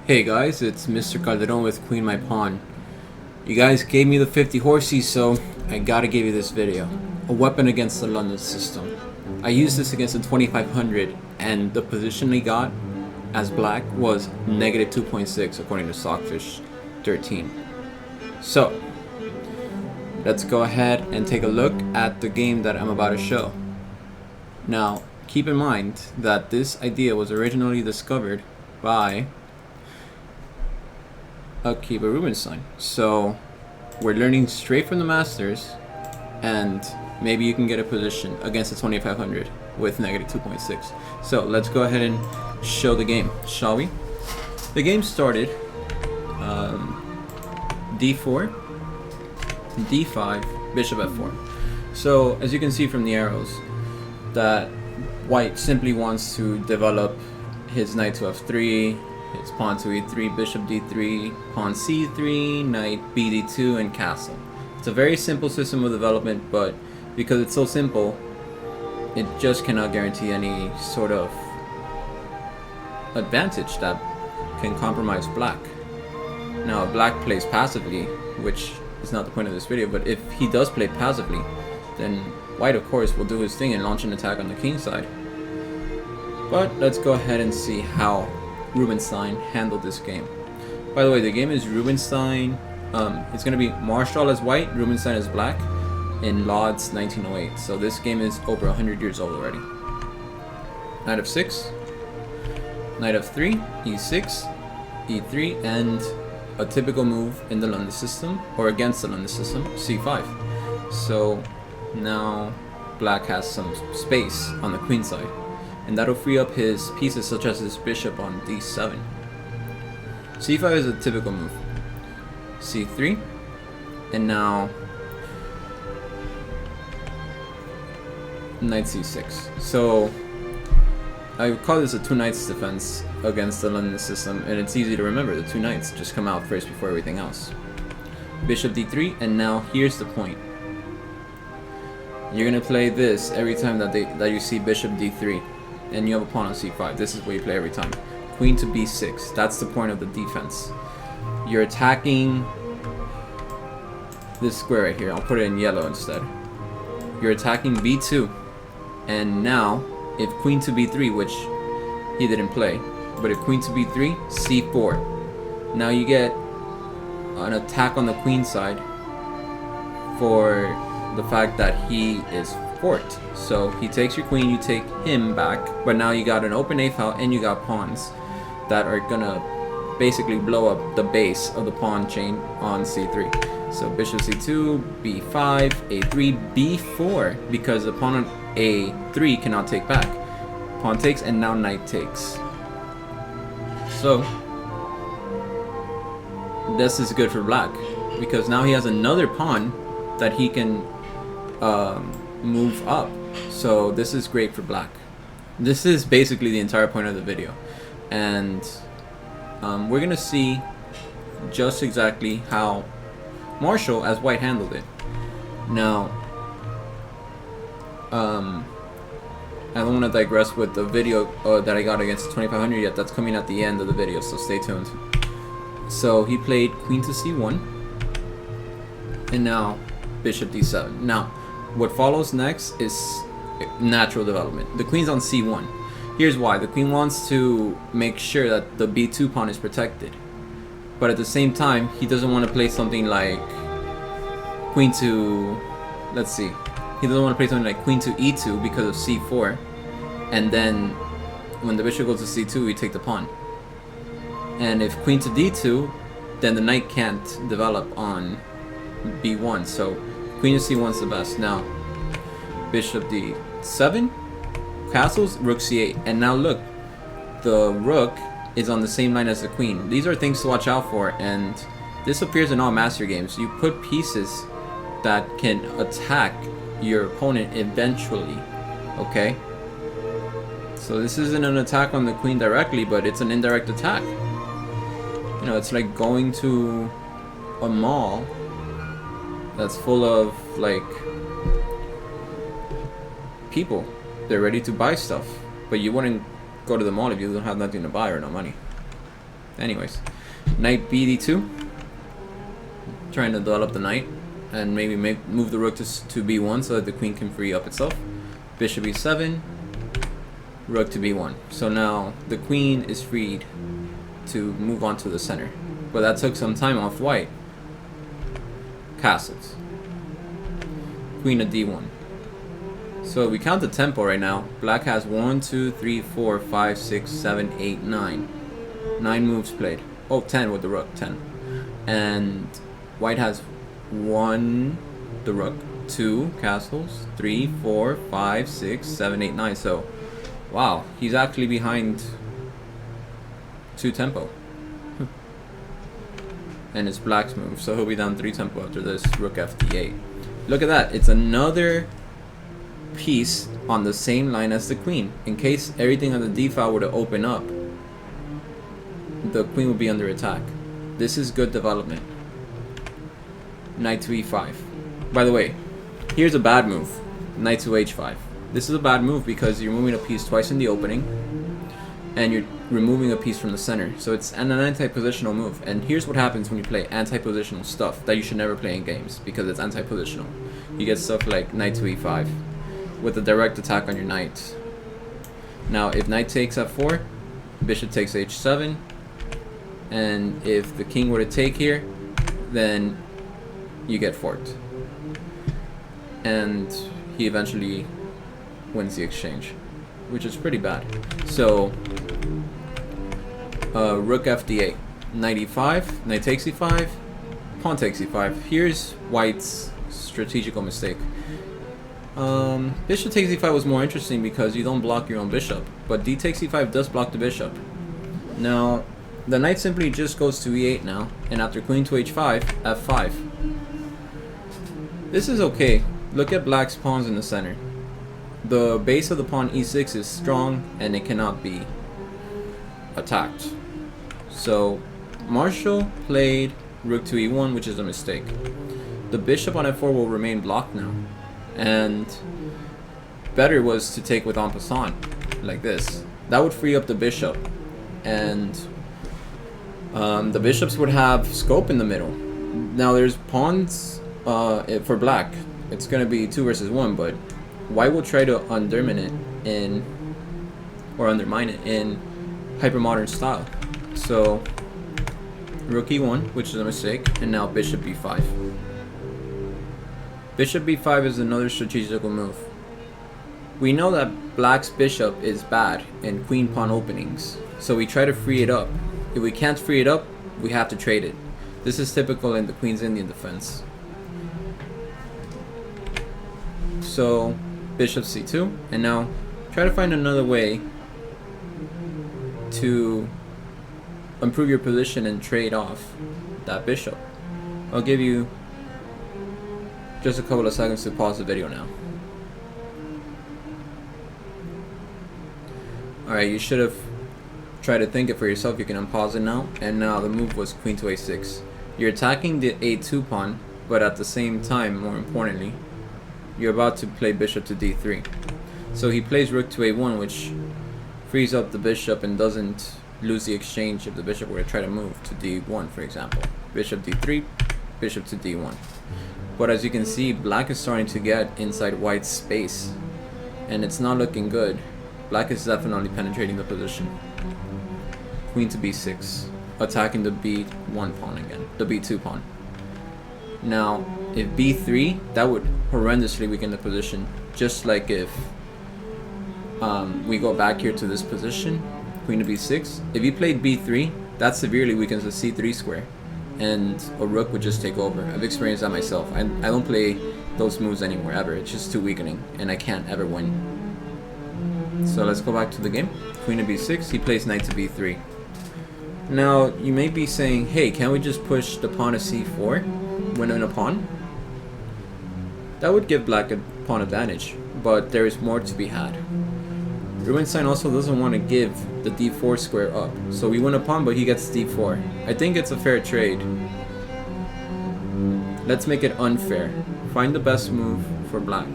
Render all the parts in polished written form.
Hey guys, it's Mr. Calderon with Queen My Pawn. You guys gave me the 50 horsies, so I gotta give you this video. A weapon against the London system. I used this against the 2500, and the position they got as black was negative 2.6 according to Stockfish 13. So, let's go ahead and take a look at the game that I'm about to show. Now, keep in mind that this idea was originally discovered by Akiba Rubinstein. So we're learning straight from the masters, and maybe you can get a position against the 2500 with negative 2.6. So let's go ahead and show the game, shall we? The game started d4, d5, bishop f4. So as you can see from the arrows, that white simply wants to develop his knight to f3, his pawn to e3, bishop d3, pawn c3, knight bd2, and castle. It's a very simple system of development, but because it's so simple, it just cannot guarantee any sort of advantage that can compromise black. Now, if black plays passively, which is not the point of this video, but if he does play passively, then white, of course, will do his thing and launch an attack on the king side. But let's go ahead and see how Rubinstein handled this game. By the way, the game is Rubinstein. It's going to be Marshall as white, Rubinstein as black, in Lodz 1908. So this game is over 100 years old already. Knight f6, knight f3, e6, e3, and a typical move in the London system, or against the London system, c5. So now black has some space on the queen side, and that'll free up his pieces such as his bishop on d7. c5 is a typical move. c3, and now knight c6. So I call this a two knights defense against the London system, and it's easy to remember. The two knights just come out first before everything else. Bishop d3, and now here's the point. You're gonna play this every time that you see bishop d3 and you have a pawn on c5. This is what you play every time. Queen to b6. That's the point of the defense. You're attacking this square right here. I'll put it in yellow instead. You're attacking b2, and now if queen to b3, which he didn't play, but if queen to b3, c4. Now you get an attack on the queen side for the fact that he is forked. So he takes your queen, you take him back, but now you got an open a file and you got pawns that are gonna basically blow up the base of the pawn chain on c3. So bishop c2, b5, a3, b4, because the pawn on a3 cannot take back. Pawn takes, and now knight takes. So this is good for black, because now he has another pawn that he can move up. So this is great for black. This is basically the entire point of the video, and we're gonna see just exactly how Marshall as white handled it. Now I don't want to digress with the video that I got against the 2500 yet. That's coming at the end of the video, so stay tuned. So he played queen to c1, and now bishop d7. Now what follows next is natural development. The queen's on c1. Here's why. The queen wants to make sure that the b2 pawn is protected, but at the same time he doesn't want to play something like queen to, let's see, he doesn't want to play something like queen to e2 because of c4, and then when the bishop goes to c2 we take the pawn, and if queen to d2, then the knight can't develop on b1. So queen to c1 is the best. Now bishop d7, castles, rook c8, and now look, the rook is on the same line as the queen. These are things to watch out for, and this appears in all master games. You put pieces that can attack your opponent eventually, okay? So this isn't an attack on the queen directly, but it's an indirect attack. You know, it's like going to a mall that's full of like people. They're ready to buy stuff, but you wouldn't go to the mall if you don't have nothing to buy or no money. Anyways, knight bd2, trying to develop the knight and maybe move the rook to b1 so that the queen can free up itself. Bishop e7, rook to b1. So now the queen is freed to move on to the center, but that took some time off white. Castles, queen to d1. So we count the tempo right now. Black has 1, 2, 3, 4, 5, 6, 7, 8, 9. 9 moves played. Oh, 10 with the rook, 10. And white has 1, the rook, 2 castles, 3, 4, 5, 6, 7, 8, 9. So, wow, he's actually behind 2 tempo. And it's black's move, so he'll be down 3 tempo after this. Rook fd8. Look at that, it's another piece on the same line as the queen. In case everything on the d file were to open up, the queen would be under attack. This is good development. Knight to e5. By the way, here's a bad move. Knight to h5. This is a bad move because you're moving a piece twice in the opening and you're removing a piece from the center. So it's an anti-positional move. And here's what happens when you play anti-positional stuff that you should never play in games because it's anti-positional. You get stuff like knight to e5 with a direct attack on your knight. Now if knight takes f4, bishop takes h7, and if the king were to take here, then you get forked. And he eventually wins the exchange, which is pretty bad. So rook fd8, knight e5, knight takes e5, pawn takes e5. Here's white's strategical mistake. Bishop takes e5 was more interesting because you don't block your own bishop, but d takes e5 does block the bishop. Now the knight simply just goes to e8 now, and after queen to h5, f5. This is okay. Look at black's pawns in the center. The base of the pawn e6 is strong and it cannot be attacked. So Marshall played rook to e1, which is a mistake. The bishop on f4 will remain blocked now, and better was to take with en passant like this. That would free up the bishop, and the bishops would have scope in the middle. Now there's pawns for black. It's gonna be 2 versus 1, but white will try to undermine it in hypermodern style. So rook e1, which is a mistake, and now bishop b5. Bishop b5 is another strategical move. We know that black's bishop is bad in queen pawn openings, so we try to free it up. If we can't free it up, we have to trade it. This is typical in the Queen's Indian defense. So bishop c2, and now try to find another way to improve your position and trade off that bishop. I'll give you just a couple of seconds to pause the video now. Alright, you should have tried to think it for yourself. You can unpause it now. And now the move was queen to a6. You're attacking the a2 pawn, but at the same time, more importantly, you're about to play bishop to d3. So he plays rook to a1, which frees up the bishop and doesn't lose the exchange if the bishop were to try to move to d1, for example. Bishop d3, bishop to d1. But as you can see, black is starting to get inside white's space, and it's not looking good. Black is definitely penetrating the position. Queen to b6, attacking the b1 pawn again, the b2 pawn. Now, if b3, that would horrendously weaken the position, just like if we go back here to this position, queen to b6. If you played b3, that severely weakens the c3 square, and a rook would just take over. I've experienced that myself. I don't play those moves anymore, ever. It's just too weakening, and I can't ever win. So let's go back to the game. Queen to b6, he plays knight to b3. Now, you may be saying, hey, can't we just push the pawn to c4 when in a pawn? That would give black a pawn advantage, but there is more to be had. Rubinstein also doesn't want to give the d4 square up, so we win a pawn, but he gets d4. I think it's a fair trade. Let's make it unfair. Find the best move for black.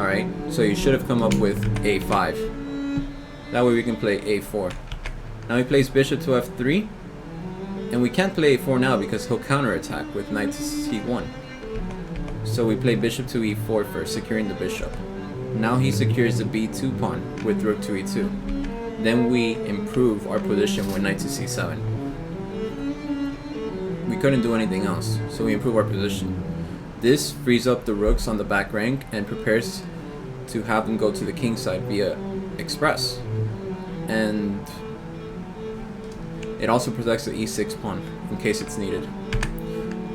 Alright, so you should have come up with a5. That way we can play a4. Now he plays bishop to f3. And we can't play a4 now because he'll counterattack with knight to c1. So we play bishop to e4 first, securing the bishop. Now he secures the b2 pawn with rook to e2. Then we improve our position with knight to c7. We couldn't do anything else, so we improve our position. This frees up the rooks on the back rank and prepares to have them go to the king side via express. And it also protects the e6 pawn in case it's needed.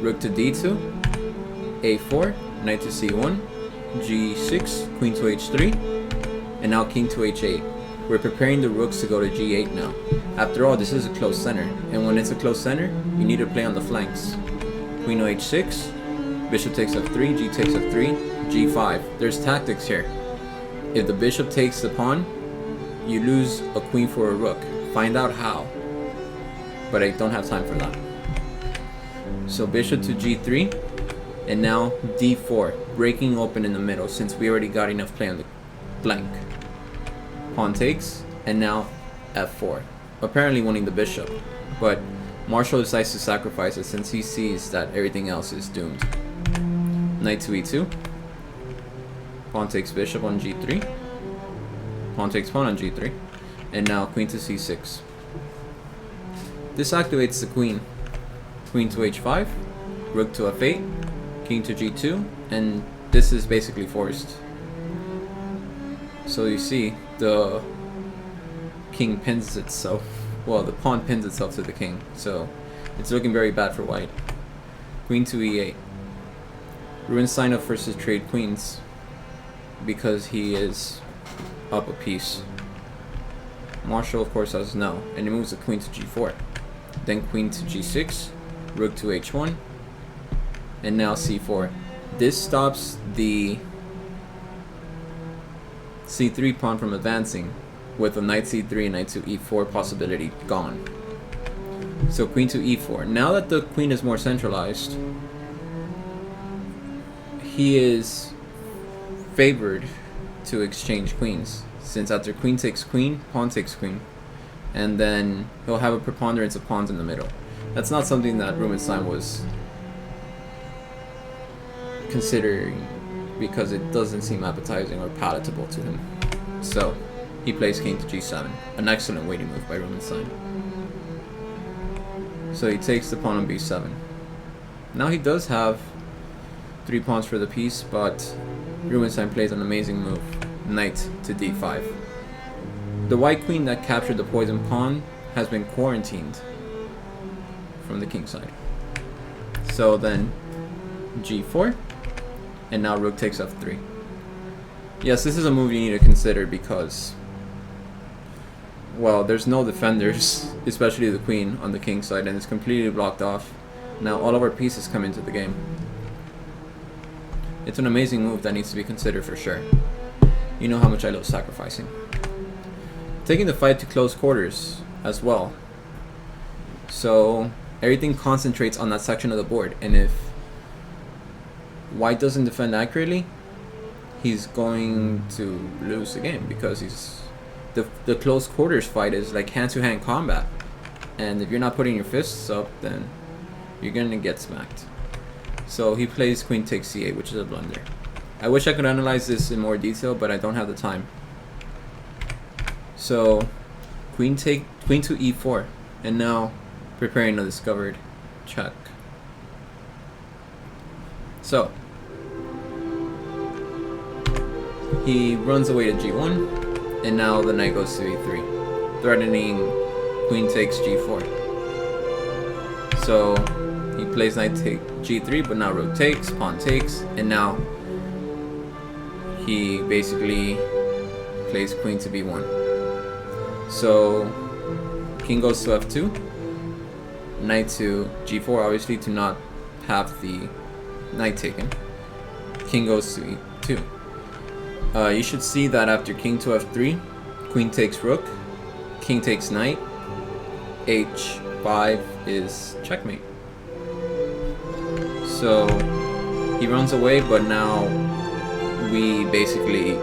Rook to d2, a4, knight to c1, g6, queen to h3, and now king to h8. We're preparing the rooks to go to g8 now. After all, this is a close center, and when it's a close center, you need to play on the flanks. Queen to h6, bishop takes f3, g takes f3, g5. There's tactics here. If the bishop takes the pawn, you lose a queen for a rook. Find out how. But I don't have time for that. So bishop to g3, and now d4, breaking open in the middle since we already got enough play on the flank. Pawn takes, and now f4, apparently winning the bishop, but Marshall decides to sacrifice it since he sees that everything else is doomed. Knight to e2, pawn takes bishop on g3, pawn takes pawn on g3, and now queen to c6. This activates the queen. Queen to h5, rook to f8, king to g2, and this is basically forced. So you see, the king pins itself. Well, the pawn pins itself to the king, so it's looking very bad for white. Queen to e8. Rubinstein versus trade queens because he is up a piece. Marshall, of course, says no, and he moves the queen to g4. Then queen to g6, rook to h1, and now c4. This stops the c3 pawn from advancing, with a knight c3 and knight to e4 possibility gone. So queen to e4. Now that the queen is more centralized, he is favored to exchange queens, since after queen takes queen, pawn takes queen, and then he'll have a preponderance of pawns in the middle. That's not something that Rubinstein was considering because it doesn't seem appetizing or palatable to him. So he plays king to g7, an excellent waiting move by Rubinstein. So he takes the pawn on b7. Now he does have 3 pawns for the piece, but Rubinstein plays an amazing move, knight to d5. The white queen that captured the poison pawn has been quarantined from the king side. So then g4, and now rook takes f3. Yes, this is a move you need to consider because, well, there's no defenders, especially the queen on the king side, and it's completely blocked off. Now all of our pieces come into the game. It's an amazing move that needs to be considered for sure. You know how much I love sacrificing. Taking the fight to close quarters as well. So everything concentrates on that section of the board, and if white doesn't defend accurately, he's going to lose the game because he's the close quarters fight is like hand-to-hand combat, and if you're not putting your fists up, then you're gonna get smacked. So he plays queen takes c8, which is a blunder. I wish I could analyze this in more detail, but I don't have the time. So queen to e4, and now preparing a discovered check. So he runs away to g1, and now the knight goes to e3, threatening queen takes g4. So he plays knight take g3, but now rook takes, pawn takes, and now he basically plays queen to b1. So king goes to f2, knight to g4, obviously to not have the knight taken. King goes to e2. You should see that after king to f3, queen takes rook, king takes knight, h5 is checkmate. So he runs away, but now we basically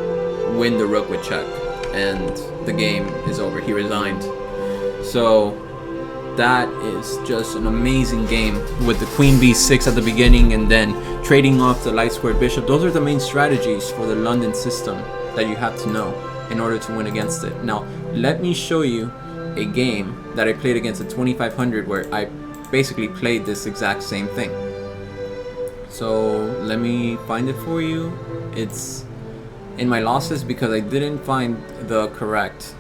win the rook with check, and the game is over. He resigned. So that is just an amazing game with the queen b6 at the beginning and then trading off the light squared bishop. Those are the main strategies for the London system that you have to know in order to win against it. Now let me show you a game that I played against a 2500 where I basically played this exact same thing. So let me find it for you. It's in my losses because I didn't find the correct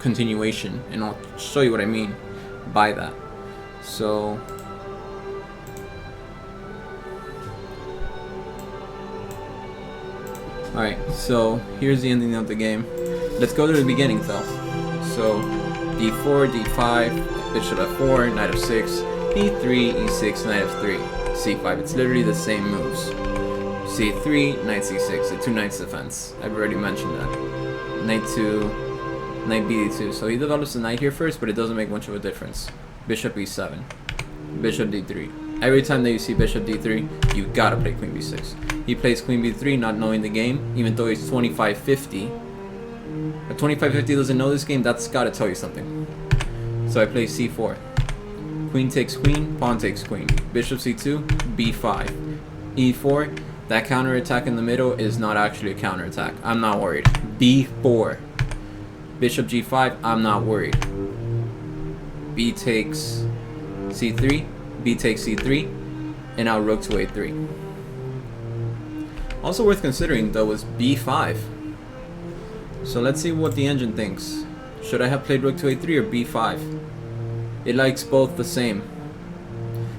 continuation, and I'll show you what I mean by that. So alright, so here's the ending of the game. Let's go to the beginning though. So d4, d5, bishop f4, knight f6, e3, e6, knight f3, c5. It's literally the same moves. c3, knight c6, the two knights defense. I've already mentioned that. Knight 2, knight bd2. So he develops the knight here first, but it doesn't make much of a difference. Bishop e7, bishop d3. Every time that you see bishop d3, you gotta play queen b6. He plays queen b3 not knowing the game, even though he's 2550. A 2550 doesn't know this game, that's gotta tell you something. So I play c4. Queen takes queen, pawn takes queen. Bishop c2, b5. e4. That counterattack in the middle is not actually a counterattack. I'm not worried. b4. Bishop g5, I'm not worried. B takes c3, B takes c3, and now rook to a3. Also worth considering though was b5. So let's see what the engine thinks. Should I have played rook to a3 or b5? It likes both the same.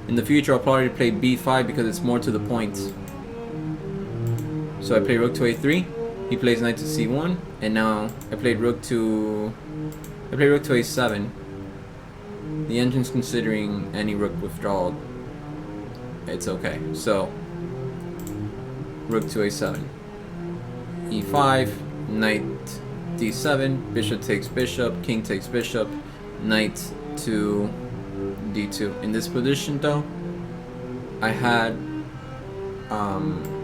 In the future I'll probably play b5 because it's more to the point. So I play rook to a3. He plays knight to c1, and now I played rook to a7. The engine's considering any rook withdrawal. It's okay. So rook to a7, e5, knight d7, bishop takes bishop, king takes bishop, knight to d2. In this position though, I had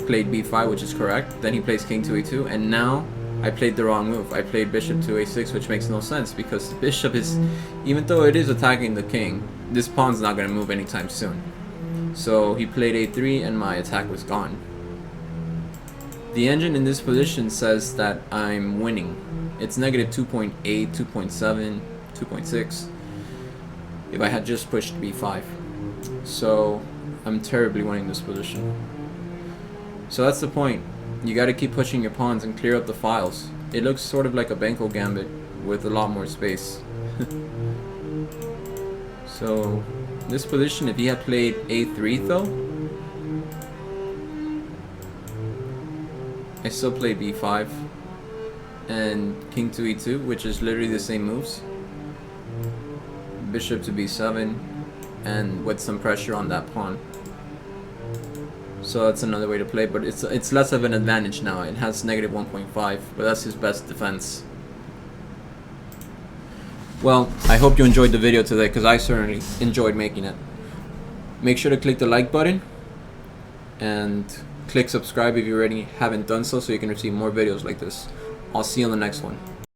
played b5, which is correct. Then he plays king to a2, and now I played the wrong move. I played bishop to a6, which makes no sense because the bishop is, even though it is attacking the king, this pawn's not going to move anytime soon. So he played a3 and my attack was gone. The engine in this position says that I'm winning. It's negative 2.8, 2.7, 2.6 if I had just pushed b5. So I'm terribly winning this position. So that's the point. You gotta keep pushing your pawns and clear up the files. It looks sort of like a Benko gambit with a lot more space. So this position, if he had played a3 though, I still play b5 and king to e2, which is literally the same moves. Bishop to b7, and with some pressure on that pawn. So that's another way to play, but it's less of an advantage now. It has negative 1.5, but that's his best defense. Well, I hope you enjoyed the video today, because I certainly enjoyed making it. Make sure to click the like button and click subscribe if you already haven't done so you can receive more videos like this. I'll see you on the next one.